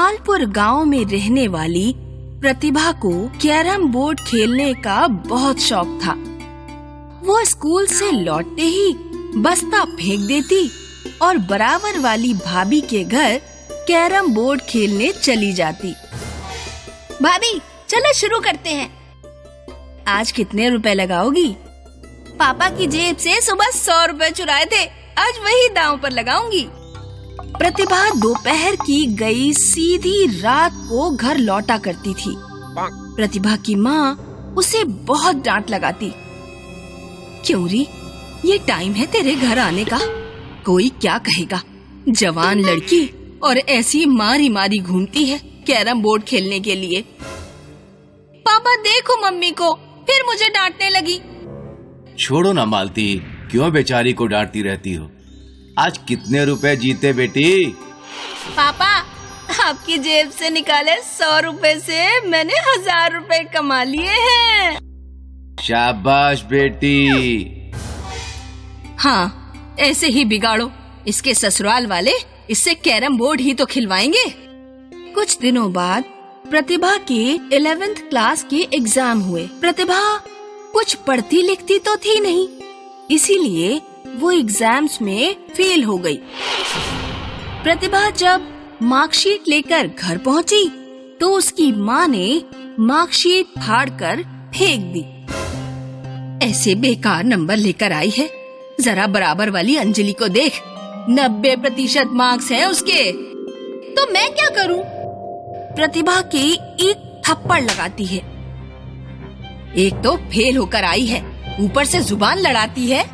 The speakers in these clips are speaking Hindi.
निहालपुर गांव में रहने वाली प्रतिभा को कैरम बोर्ड खेलने का बहुत शौक था। वो स्कूल से लौटते ही बस्ता फेंक देती और बराबर वाली भाभी के घर कैरम बोर्ड खेलने चली जाती। भाभी चलो शुरू करते हैं। आज कितने रुपए लगाओगी? पापा की जेब से सुबह 100 रुपए चुराए थे, आज वही दांव पर लगाऊंगी। प्रतिभा दोपहर की गई सीधी रात को घर लौटा करती थी। प्रतिभा की माँ उसे बहुत डांट लगाती। क्यों री, ये टाइम है तेरे घर आने का, कोई क्या कहेगा, जवान लड़की और ऐसी मारी मारी घूमती है कैरम बोर्ड खेलने के लिए। पापा देखो मम्मी को फिर मुझे डांटने लगी। छोड़ो ना मालती, क्यों बेचारी को डांटती रहती हो। आज कितने रुपए जीते बेटी? पापा आपकी जेब से निकाले 100 रुपए से मैंने 1000 रुपए कमा लिए हैं। शाबाश बेटी। हाँ ऐसे ही बिगाड़ो, इसके ससुराल वाले इससे कैरम बोर्ड ही तो खिलवाएंगे। कुछ दिनों बाद प्रतिभा के 11th क्लास के एग्जाम हुए। प्रतिभा कुछ पढ़ती लिखती तो थी नहीं, इसीलिए वो एग्जाम्स में फेल हो गई। प्रतिभा जब मार्कशीट लेकर घर पहुंची तो उसकी माँ ने मार्कशीट फाड़कर फेंक दी। ऐसे बेकार नंबर लेकर आई है, जरा बराबर वाली अंजलि को देख, 90% मार्क्स हैं उसके। तो मैं क्या करूं? प्रतिभा के एक थप्पड़ लगाती है। एक तो फेल होकर आई है, ऊपर से जुबान लड़ाती है।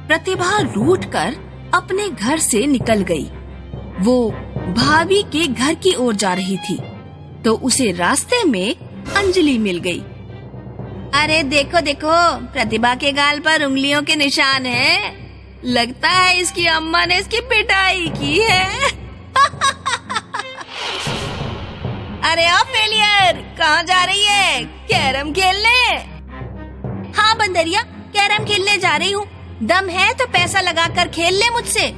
प्रतिभा रूठकर अपने घर से निकल गई। वो भाभी के घर की ओर जा रही थी तो उसे रास्ते में अंजलि मिल गई। अरे देखो देखो, प्रतिभा के गाल पर उंगलियों के निशान हैं। लगता है इसकी अम्मा ने इसकी पिटाई की है। अरे ओ फेलियर, कहाँ जा रही है? कैरम खेलने? हाँ बंदरिया, कैरम खेलने जा रही हूँ। दम है तो पैसा लगाकर खेल ले मुझसे।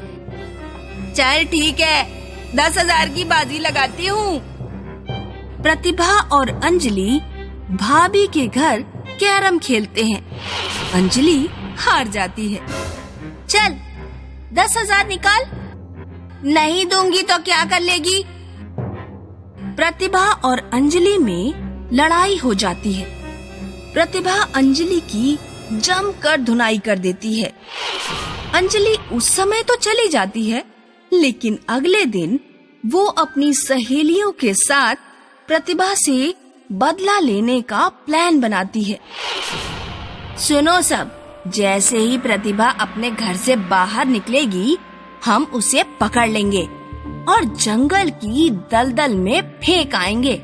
चल ठीक है, 10,000 की बाजी लगाती हूँ। प्रतिभा और अंजलि भाभी के घर कैरम खेलते हैं। अंजलि हार जाती है। चल 10,000 निकाल। नहीं दूंगी तो क्या कर लेगी? प्रतिभा और अंजलि में लड़ाई हो जाती है। प्रतिभा अंजलि की जमकर धुनाई कर देती है। अंजलि उस समय तो चली जाती है, लेकिन अगले दिन वो अपनी सहेलियों के साथ प्रतिभा से बदला लेने का प्लान बनाती है। सुनो सब, जैसे ही प्रतिभा अपने घर से बाहर निकलेगी, हम उसे पकड़ लेंगे और जंगल की दलदल में फेंक आएंगे।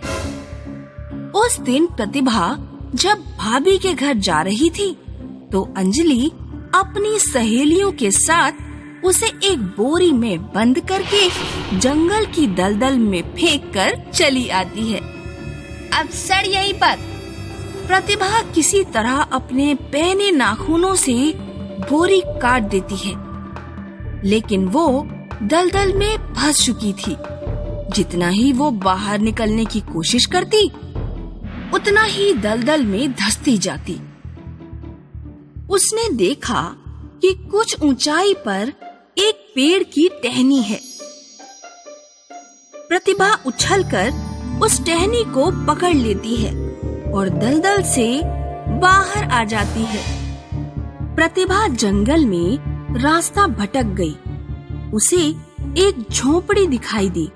उस दिन प्रतिभा जब भाभी के घर जा रही थी तो अंजलि अपनी सहेलियों के साथ उसे एक बोरी में बंद करके जंगल की दलदल में फेंक कर चली आती है। अब सड़ यहीं पर। प्रतिभा किसी तरह अपने पैने नाखूनों से बोरी काट देती है, लेकिन वो दलदल में फंस चुकी थी। जितना ही वो बाहर निकलने की कोशिश करती, उतना ही दलदल में धंसती जाती। उसने देखा कि कुछ ऊंचाई पर एक पेड़ की टहनी है। प्रतिभा उछलकर उस टहनी को पकड़ लेती है और दलदल से बाहर आ जाती है। प्रतिभा जंगल में रास्ता भटक गई। उसे एक झोपड़ी दिखाई दी।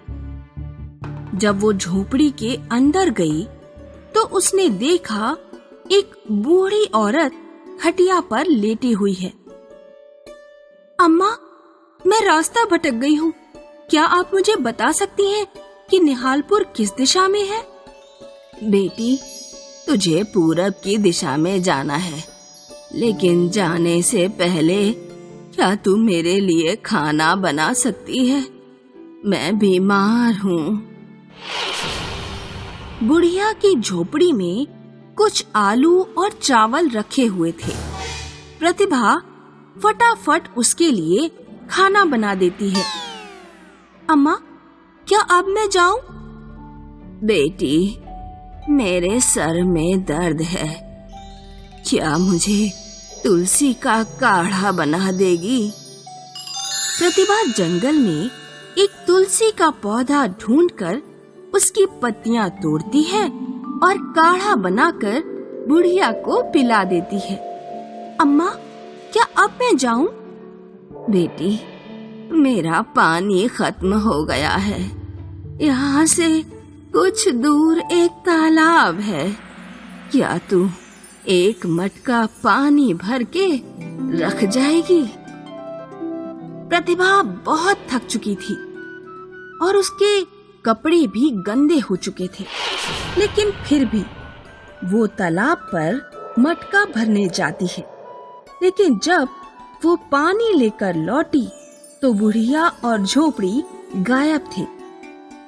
जब वो झोपड़ी के अंदर गई तो उसने देखा एक बूढ़ी औरत खटिया पर लेटी हुई है। अम्मा, मैं रास्ता भटक गई हूँ। क्या आप मुझे बता सकती हैं कि निहालपुर किस दिशा में है? बेटी, तुझे पूरब की दिशा में जाना है, लेकिन जाने से पहले क्या तू मेरे लिए खाना बना सकती है? मैं बीमार हूँ। बुढ़िया की झोपड़ी में कुछ आलू और चावल रखे हुए थे। प्रतिभा फटाफट उसके लिए खाना बना देती है। अम्मा, क्या अब मैं जाऊं? बेटी, मेरे सर में दर्द है, क्या मुझे तुलसी का काढ़ा बना देगी? प्रतिभा जंगल में एक तुलसी का पौधा ढूंढकर उसकी पत्तियां तोड़ती है और काढ़ा बनाकर बुढ़िया को पिला देती है। अम्मा, क्या अब मैं जाऊं? बेटी, मेरा पानी खत्म हो गया है। यहाँ से कुछ दूर एक तालाब है, क्या तू एक मटका पानी भर के रख जाएगी? प्रतिभा बहुत थक चुकी थी और उसके कपड़े भी गंदे हो चुके थे, लेकिन फिर भी वो तालाब पर मटका भरने जाती है। लेकिन जब वो पानी लेकर लौटी तो बुढ़िया और झोपड़ी गायब थे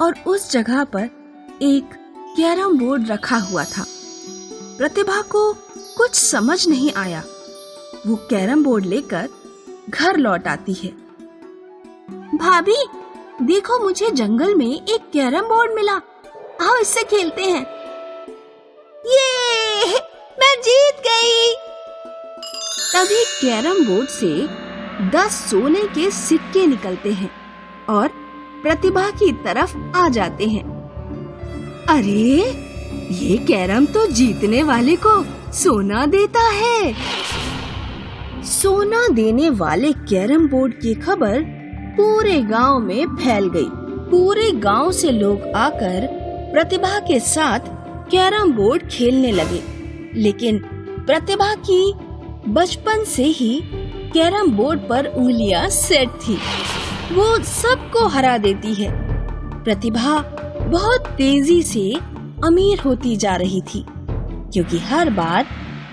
और उस जगह पर एक कैरम बोर्ड रखा हुआ था। प्रतिभा को कुछ समझ नहीं आया। वो कैरम बोर्ड लेकर घर लौट आती है। भाभी, देखो, मुझे जंगल में एक कैरम बोर्ड मिला, आओ इससे खेलते हैं। ये, मैं जीत गई। तभी कैरम बोर्ड से 10 सोने के सिक्के निकलते हैं और प्रतिभा की तरफ आ जाते हैं। अरे, ये कैरम तो जीतने वाले को सोना देता है। सोना देने वाले कैरम बोर्ड की खबर पूरे गांव में फैल गई। पूरे गांव से लोग आकर प्रतिभा के साथ कैरम बोर्ड खेलने लगे। लेकिन प्रतिभा की बचपन से ही कैरम बोर्ड पर उंगलियां सेट थी, वो सबको हरा देती है। प्रतिभा बहुत तेजी से अमीर होती जा रही थी, क्योंकि हर बार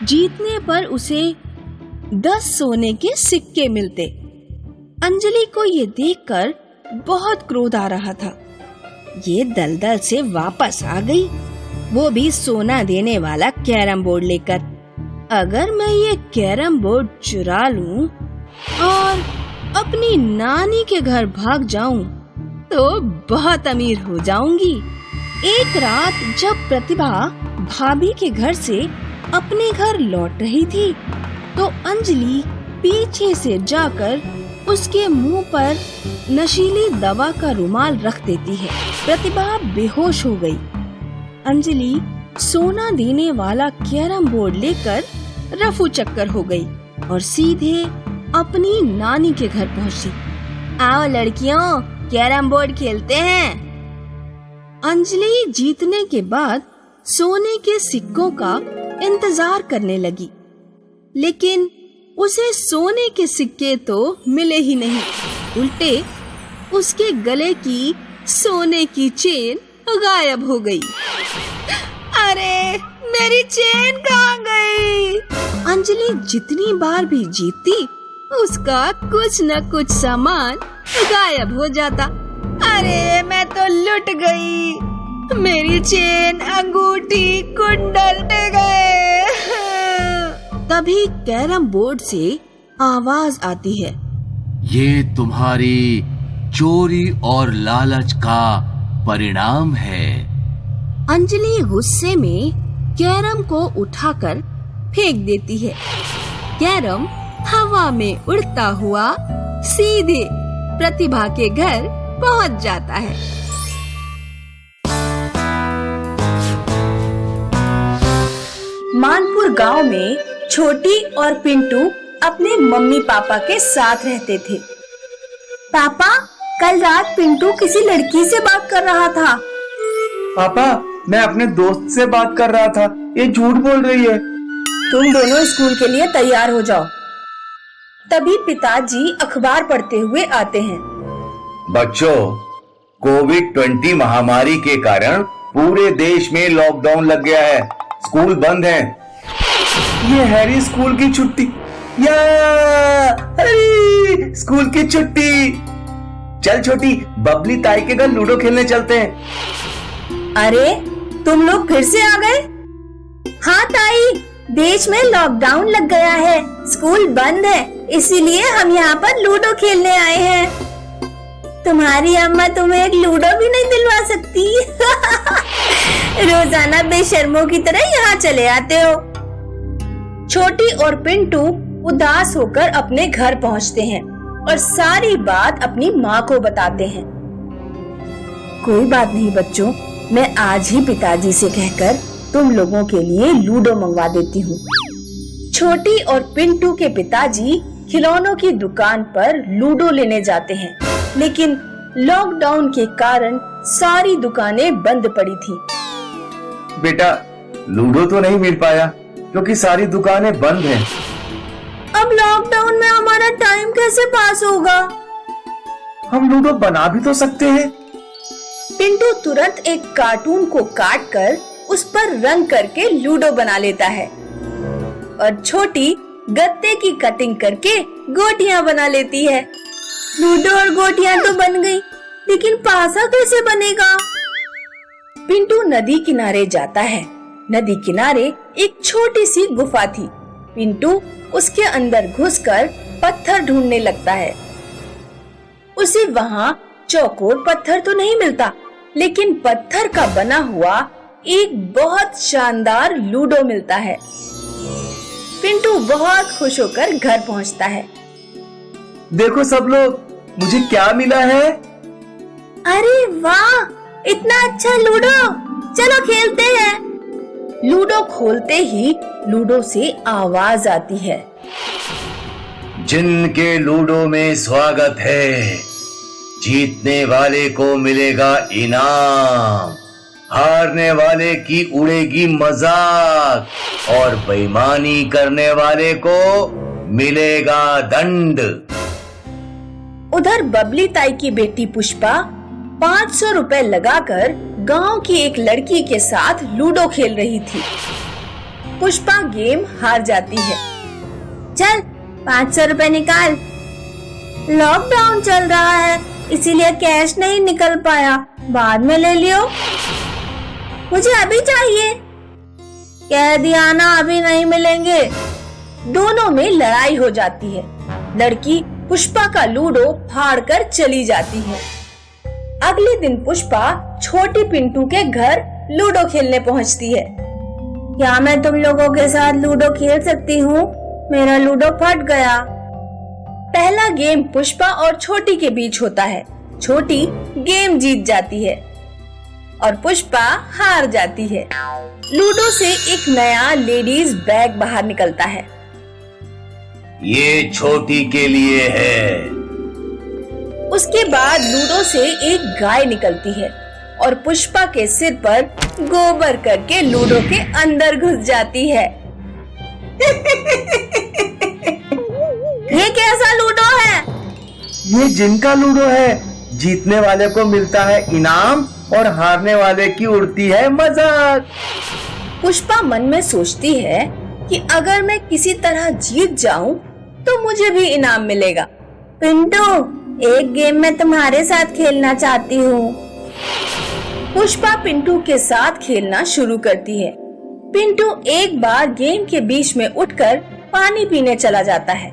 जीतने पर उसे 10 सोने के सिक्के मिलते। अंजलि को ये देखकर बहुत क्रोध आ रहा था। ये दलदल से वापस आ गई, वो भी सोना देने वाला कैरम बोर्ड लेकर। अगर मैं ये कैरम बोर्ड चुरा लूं और अपनी नानी के घर भाग जाऊं तो बहुत अमीर हो जाऊंगी। एक रात जब प्रतिभा भाभी के घर से अपने घर लौट रही थी तो अंजलि पीछे से जाकर उसके मुंह पर नशीली दवा का रुमाल रख देती है। प्रतिभा बेहोश हो गई। अंजलि सोना देने वाला कैरम बोर्ड लेकर रफू चक्कर हो गई और सीधे अपनी नानी के घर पहुंची। आओ लड़कियों, कैरम बोर्ड खेलते हैं। अंजलि जीतने के बाद सोने के सिक्कों का इंतजार करने लगी, लेकिन उसे सोने के सिक्के तो मिले ही नहीं। उल्टे उसके गले की सोने की चेन गायब हो गई। अरे, मेरी चेन कहाँ गई? अंजलि जितनी बार भी जीतती उसका कुछ न कुछ सामान गायब हो जाता। अरे, मैं तो लुट गई, मेरी चेन, अंगूठी, कुंडल गए। तभी कैरम बोर्ड से आवाज आती है, ये तुम्हारी चोरी और लालच का परिणाम है। अंजलि गुस्से में कैरम को उठाकर फेंक देती है। कैरम हवा में उड़ता हुआ सीधे प्रतिभा के घर पहुंच जाता है। मानपुर गांव में छोटी और पिंटू अपने मम्मी पापा के साथ रहते थे। पापा, कल रात पिंटू किसी लड़की से बात कर रहा था। पापा, मैं अपने दोस्त से बात कर रहा था, ये झूठ बोल रही है। तुम दोनों स्कूल के लिए तैयार हो जाओ। तभी पिताजी अखबार पढ़ते हुए आते हैं। बच्चों, कोविड-20 महामारी के कारण पूरे देश में लॉकडाउन लग गया है, स्कूल बंद हैं। ये हैरी स्कूल की छुट्टी, या हैरी स्कूल की छुट्टी। चल छोटी, बबली ताई के घर लूडो खेलने चलते हैं। अरे, तुम लोग फिर से आ गए? हाँ ताई, देश में लॉकडाउन लग गया है, स्कूल बंद है, इसीलिए हम यहाँ पर लूडो खेलने आए हैं। तुम्हारी अम्मा तुम्हें एक लूडो भी नहीं दिलवा सकती। रोजाना बेशर्मों की तरह यहाँ चले आते हो। छोटी और पिंटू उदास होकर अपने घर पहुँचते हैं और सारी बात अपनी माँ को बताते हैं। कोई बात नहीं बच्चों, मैं आज ही पिताजी से कहकर तुम लोगों के लिए लूडो मंगवा देती हूँ। छोटी और पिंटू के पिताजी खिलौनों की दुकान पर लूडो लेने जाते हैं, लेकिन लॉकडाउन के कारण सारी दुकानें बंद पड़ी थी। बेटा, लूडो तो नहीं मिल पाया क्योंकि सारी दुकानें बंद हैं। अब लॉकडाउन में हमारा टाइम कैसे पास होगा? हम लूडो बना भी तो सकते हैं। पिंटू तुरंत एक कार्टून को काट कर उस पर रंग करके लूडो बना लेता है और छोटी गत्ते की कटिंग करके गोटियां बना लेती है। लूडो और गोटियां तो बन गई, लेकिन पासा कैसे बनेगा? पिंटू नदी किनारे जाता है। नदी किनारे एक छोटी सी गुफा थी। पिंटू उसके अंदर घुसकर पत्थर ढूंढने लगता है। उसे वहाँ चौकोर पत्थर तो नहीं मिलता, लेकिन पत्थर का बना हुआ एक बहुत शानदार लूडो मिलता है। पिंटू बहुत खुश होकर घर पहुँचता है। देखो सब लोग, मुझे क्या मिला है। अरे वाह, इतना अच्छा लूडो, चलो खेलते हैं। लूडो खोलते ही लूडो से आवाज आती है। जिनके लूडो में स्वागत है, जीतने वाले को मिलेगा इनाम, हारने वाले की उड़ेगी मजाक और बेईमानी करने वाले को मिलेगा दंड। उधर बबली ताई की बेटी पुष्पा 500 रुपए लगाकर गांव की एक लड़की के साथ लूडो खेल रही थी। पुष्पा गेम हार जाती है। चल 500 रुपए निकाल। लॉकडाउन चल रहा है, इसीलिए कैश नहीं निकल पाया, बाद में ले लियो। मुझे अभी चाहिए। कह दिया ना, अभी नहीं मिलेंगे। दोनों में लड़ाई हो जाती है। लड़की पुष्पा का लूडो फाड़ कर चली जाती है। अगले दिन पुष्पा छोटी पिंटू के घर लूडो खेलने पहुंचती है। क्या मैं तुम लोगों के साथ लूडो खेल सकती हूँ? मेरा लूडो फट गया। पहला गेम पुष्पा और छोटी के बीच होता है। छोटी गेम जीत जाती है और पुष्पा हार जाती है। लूडो से एक नया लेडीज बैग बाहर निकलता है। ये छोटी के लिए है। उसके बाद लूडो से एक गाय निकलती है और पुष्पा के सिर पर गोबर करके लूडो के अंदर घुस जाती है। ये कैसा लूडो है? ये जिनका लूडो है, जीतने वाले को मिलता है इनाम और हारने वाले की उड़ती है मजाक। पुष्पा मन में सोचती है कि अगर मैं किसी तरह जीत जाऊं तो मुझे भी इनाम मिलेगा। पिंटू, एक गेम में तुम्हारे साथ खेलना चाहती हूँ। पुष्पा पिंटू के साथ खेलना शुरू करती है। पिंटू एक बार गेम के बीच में उठकर पानी पीने चला जाता है।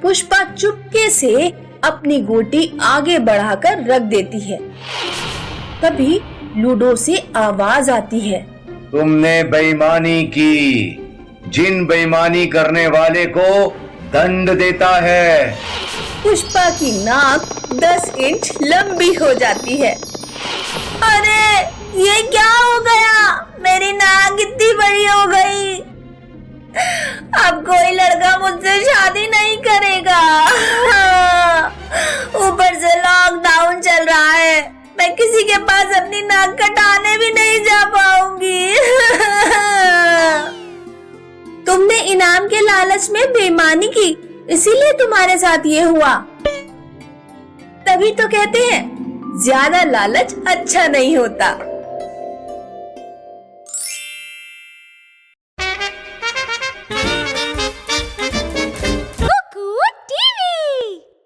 पुष्पा चुपके से अपनी गोटी आगे बढ़ाकर रख देती है। तभी लूडो से आवाज आती है। तुमने बेईमानी की, जिन बेईमानी करने वाले को दंड देता है। पुष्पा की नाक 10 इंच लंबी हो जाती है। अरे ये क्या हो गया? मेरी नाक इतनी बड़ी हो गई। अब कोई लड़का मुझसे शादी नहीं करेगा। ऊपर से लॉकडाउन चल रहा है, मैं किसी के पास अपनी नाक कटाने भी नहीं जा पाऊंगी। तुमने इनाम के लालच में बेईमानी की, इसीलिए तुम्हारे साथ ये हुआ। तभी तो कहते हैं ज्यादा लालच अच्छा नहीं होता।